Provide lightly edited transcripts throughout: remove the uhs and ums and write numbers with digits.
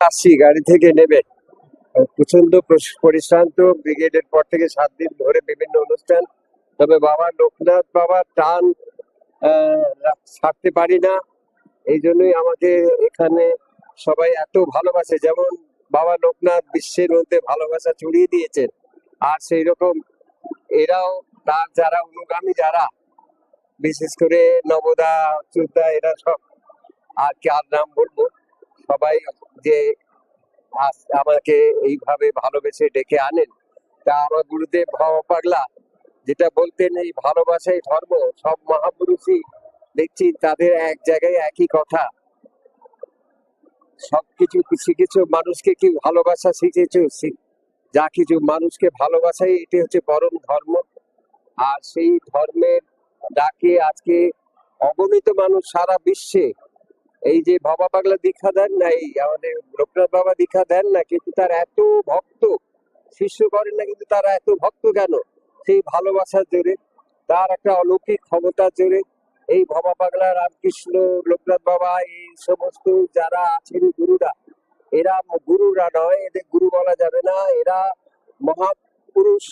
আসছি গাড়ি থেকে নেমে প্রচন্ড পরিশ্রান্ত। ব্রিগেডের পর থেকে 7 দিন ধরে বিভিন্ন অনুষ্ঠান, তবে বাবা লোকনাথ বাবার টান ছাড়তে পারি না। এই জন্যই আমাকে এখানে সবাই এত ভালোবাসে। যেমন বাবা লোকনাথ বিশ্বের মধ্যে ভালোবাসা ছড়িয়ে দিয়েছেন, আর সেই রকম এরাও তার যারা অনুগামী, যারা বিশেষ করে নবদা চুদ্দা, এরা সব আর কি আর নাম বলবো, সবাই যে আমাকে এইভাবে ভালোবেসে ডেকে আনেন। তা আমার গুরুদেব ভাবা পাগলা যেটা বলতেন, এই ভালোবাসাই ধর্ম। সব মহাপুরুষই দেখছি তাদের এক জায়গায় একই কথা, সবকিছু শিখেছ মানুষকে, কি ভালোবাসা শিখেছ, যা কিছু মানুষকে ভালোবাসাই এটি হচ্ছে পরম ধর্ম। আর সেই ধর্মের ডাকে আজকে অগণিত মানুষ সারা বিশ্বে, এই যে বাবা পাগলা দীক্ষা দেন না, এই আমাদের লোকনাথ বাবা দীক্ষা দেন না, কিন্তু তার এত ভক্ত, শিষ্য করেন না, কিন্তু তারা এত ভক্ত কেন? সেই ভালোবাসার জোরে, তার একটা অলৌকিক ক্ষমতার জোরে। এই বাবা পাগলা, রামকৃষ্ণ, লোকনাথ বাবা, এই সমস্ত যারা আছেন গুরুরা, এরা গুরুরা নয়, এদের গুরু বলা যাবে না। এরা মহাপুরুষ,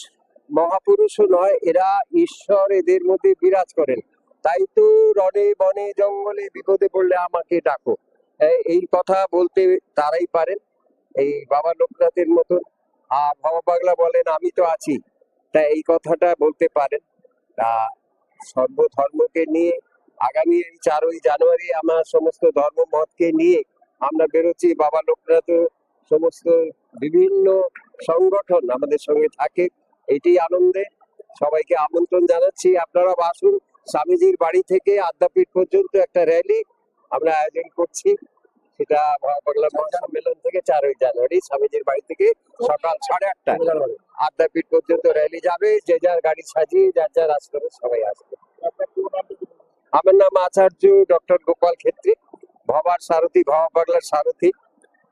মহাপুরুষও নয়, এরা ঈশ্বর এদের মধ্যে বিরাজ করেন। তাই তো রণে বনে জঙ্গলে বিপদে পড়লে আমাকে ডাকো, এই কথা বলতে তারাই পারেন, এই বাবা লোকনাথের মতন। আর বাবা পাগলা বলেন আমি তো আছি, তা এই কথাটা বলতে পারেন। তা সর্বধর্মকে নিয়ে আগামী 4ই জানুয়ারি আমার সমস্ত ধর্মমতকে নিয়ে আমরা বেরোচ্ছি। বাবা লোকনাথ সমস্ত বিভিন্ন সংগঠন আমাদের সঙ্গে থাকে, এটি আনন্দে সবাইকে আমন্ত্রণ জানাচ্ছি। আপনারা আসুন, স্বামীজির বাড়ি থেকে আদ্যাপীঠ পর্যন্ত একটা র্যালি আমরা আয়োজন করছি। সেটা বাংলা মহাসম্মেলন থেকে 4ই জানুয়ারি স্বামীজির বাড়ি থেকে সকাল 8:30 আদ্যাপীঠ পর্যন্ত র্যালি যাবে। যে যার গাড়ি সাজিয়ে যার যার আশ্রমে সবাই আসবে। আমার নাম আচার্য ডক্টর গোপাল ক্ষেত্রী, ভবার সারথি, ভবা পাগলার সারথি।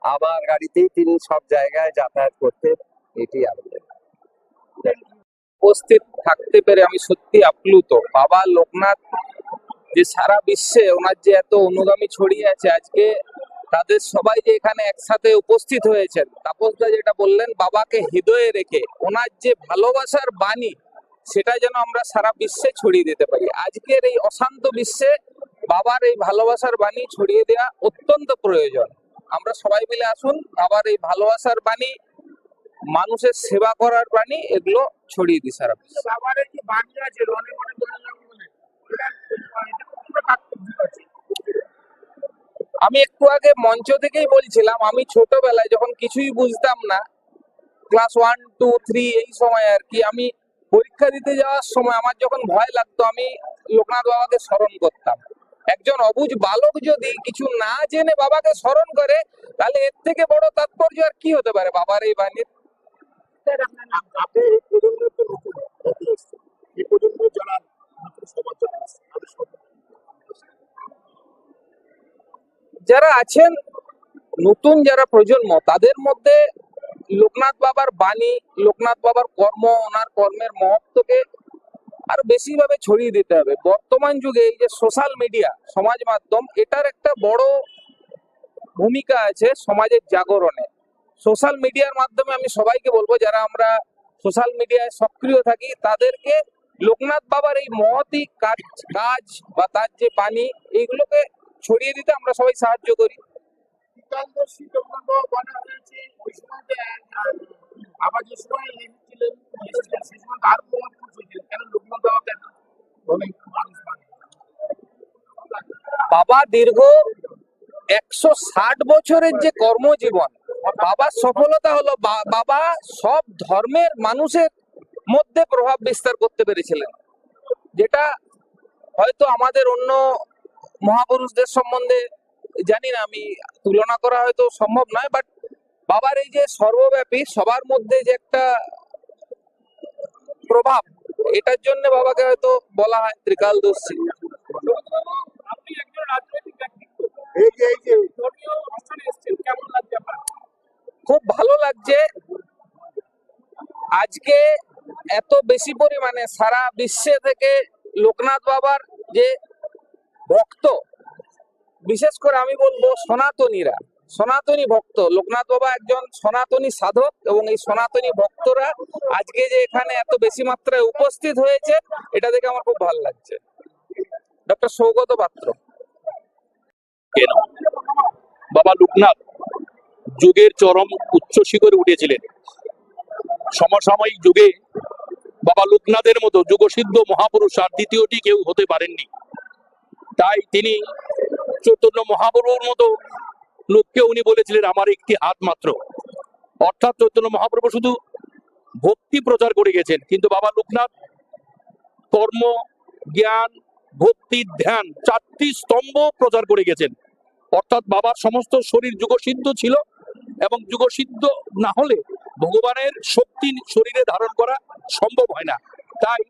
আমার গাড়িতেই তিনি সব জায়গায় যাতায়াত করতে, এটি আমাদের। উপস্থিত থাকতে পেরে আমি সত্যি আপ্লুত। বাবা লোকনাথ যে সারা বিশ্বে ওনার যে এত অনুগামী ছড়িয়ে আছে, আজকে তাদের সবাই যে এখানে একসাথে উপস্থিত হয়েছেন, তাপসদা যেটা বললেন, বাবাকে হৃদয়ে রেখে ওনার যে ভালোবাসার বাণী, সেটা যেন আমরা সারা বিশ্বে ছড়িয়ে দিতে পারি। আজকের এই অশান্ত বিশ্বে বাবার এই ভালোবাসার বাণী ছড়িয়ে দেওয়া অত্যন্ত প্রয়োজন। আমরা সবাই মিলে আসুন, বাবার এই ভালোবাসার বাণী, মানুষের সেবা করার বাণী, এগুলো ছড়িয়ে দিই সারা বিশ্বে। আমি একটু আগে মঞ্চ থেকেই বলছিলাম, আমি ছোটবেলায় যখন কিছুই বুঝতাম না, ক্লাস 1, 2, 3 এই সময় আর কি, আমি পরীক্ষা দিতে যাওয়ার সময় আমার যখন ভয় লাগতো, আমি লোকনাথ বাবাকে স্মরণ করতাম। একজন অবুঝ বালক যদি কিছু না জেনে বাবাকে স্মরণ করে, তাহলে এর থেকে বড় তাৎপর্য আর কি হতে পারে বাবার এই বাণীর। যারা আছেন নতুন, যারা প্রজন্ম, তাদের মধ্যে লোকনাথ বাবার বাণী, লোকনাথ বাবার কর্ম, ওনার কর্মের মহত্বকে আরো বেশি ভাবে ছড়িয়ে দিতে হবে। বর্তমান যুগে এই যে সোশ্যাল মিডিয়া, সমাজ মাধ্যম, এটার একটা বড় ভূমিকা আছে সমাজের জাগরণে। সোশ্যাল মিডিয়ার মাধ্যমে আমি সবাইকে বলবো, যারা আমরা সোশ্যাল মিডিয়ায় সক্রিয় থাকি, তাদেরকে লোকনাথ বাবার এই মহতি কাজ বা তার যে বাণী, এইগুলোকে ছড়িয়ে দিতে আমরা সবাই সাহায্য করি। বাবা দীর্ঘ 160 বছরের যে কর্মজীবন, বাবার সফলতা হলো বাবা সব ধর্মের মানুষের মধ্যে প্রভাব বিস্তার করতে পেরেছিলেন, যেটা হয়তো আমাদের অন্য মহাপুরুষদের সম্বন্ধে জানি না, আমি তুলনা করা হয়তো সম্ভব নয়, বাট বাবার এই যে সর্বব্যাপী, সবার মধ্যে যে একটা প্রভাব, এটার জন্য বাবাকে হয়তো বলা হয় ত্রিকালদর্শী। খুব ভালো লাগছে আজকে এত বেশি পরিমাণে সারা বিশ্বে থেকে লোকনাথ বাবার যে ভক্ত, বিশেষ করে আমি বলবো সনাতনীরা, সনাতনী ভক্ত। লোকনাথ বাবা একজন সনাতনী সাধক, এবং এই সনাতনী ভক্তরা আজকে যে এখানে এত বেশি মাত্রায় উপস্থিত হয়েছে, এটা দেখে আমার খুব ভালো লাগছে। ডক্টর সৌগত পাত্র। কেন বাবা লোকনাথ যুগের চরম উচ্চ শিখরে উঠেছিলেন। সমসাময়িক যুগে বাবা লোকনাথের মতো যুগসিদ্ধ মহাপুরুষ আর দ্বিতীয়টি কেউ হতে পারেননি। তাই তিনি চৈতন্য মহাপ্রভুর মতো লোককে উনি বলেছিলেন আমার একটি হাত মাত্র। অর্থাৎ চৈতন্য মহাপ্রভু শুধু ভক্তি প্রচার করে গেছেন, কিন্তু বাবা লোকনাথ কর্ম, জ্ঞান, ভক্তি, ধ্যান চারটি স্তম্ভ প্রচার করে গেছেন। অর্থাৎ বাবার সমস্ত শরীর যুগসিদ্ধ ছিল, এবং যুগসিদ্ধ না হলে ভগবানের শক্তি শরীরে ধারণ করা সম্ভব হয় না। তাই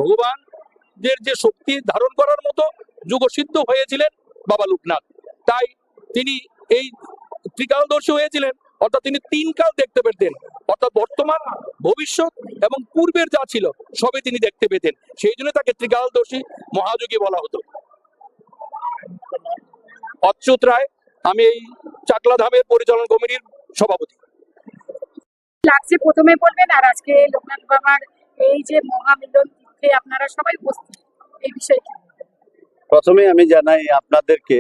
ভগবানের যে শক্তি ধারণ করার মতো যুগসিদ্ধ হয়েছিলেন বাবা লোকনাথ। তাই তিনি এই ত্রিকালদর্শী হয়েছিলেন, অর্থাৎ তিনি তিন কাল দেখতে পেতেন। অর্থাৎ বর্তমান, ভবিষ্যৎ এবং পূর্বের যা ছিল সবই তিনি দেখতে পেতেন। সেই জন্য তাকে ত্রিকালদর্শী মহাযোগী বলা হতো। অচ্যুত রায়, আমি এই চাকলা ধামের পরিচালন কমিটির সভাপতি। লাগছে প্রথমে বলবেন, আর আজকে লোকনাথ বাবার এই যে মহামিলন তীর্থে আপনারা সবাই উপস্থিত, এই বিষয়ে কি বলবেন? প্রথমে আমি জানাই আপনাদেরকে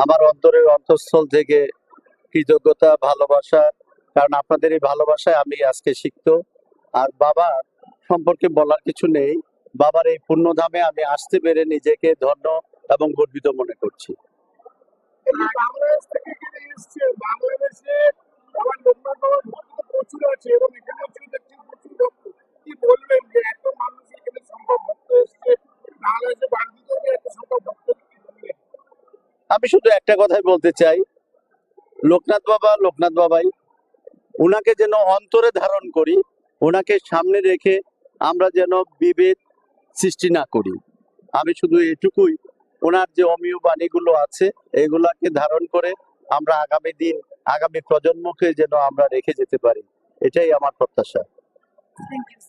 আমার অন্তরের অন্তঃস্থল থেকে কৃতজ্ঞতা, ভালোবাসা। কারণ আপনাদের এই ভালোবাসায় আমি আজকে সিক্ত। আর বাবা সম্পর্কে বলার কিছু নেই। বাবার এই পুণ্যধামে আমি আসতে পেরে নিজেকে ধন্য এবং গর্বিত মনে করছি। বাংলাদেশ থেকে এখানে এসছে, বাংলাদেশে আমার লোকনাথ বাবার ভক্ত প্রচুর আছে, এবং এখানে দেখছি প্রচুর ভক্ত। কি বলবেন যে এত মানুষ এখানে সংখ্যক ভক্ত এসছে, বাংলাদেশে বাড়িতে এত সংখ্যক ভক্ত, কি বলবেন? আমি শুধু একটা কথাই বলতে চাই, লোকনাথ বাবাই, উনাকে যেন অন্তরে ধারণ করি, ওনাকে সামনে রেখে আমরা যেন বিভেদ সৃষ্টি না করি। আমি শুধু এটুকুই, ওনার যে অমীয় বাণীগুলো আছে এগুলাকে ধারণ করে আমরা আগামী দিন, আগামী প্রজন্মকে যেন আমরা রেখে যেতে পারি, এটাই আমার প্রত্যাশা। Thank you.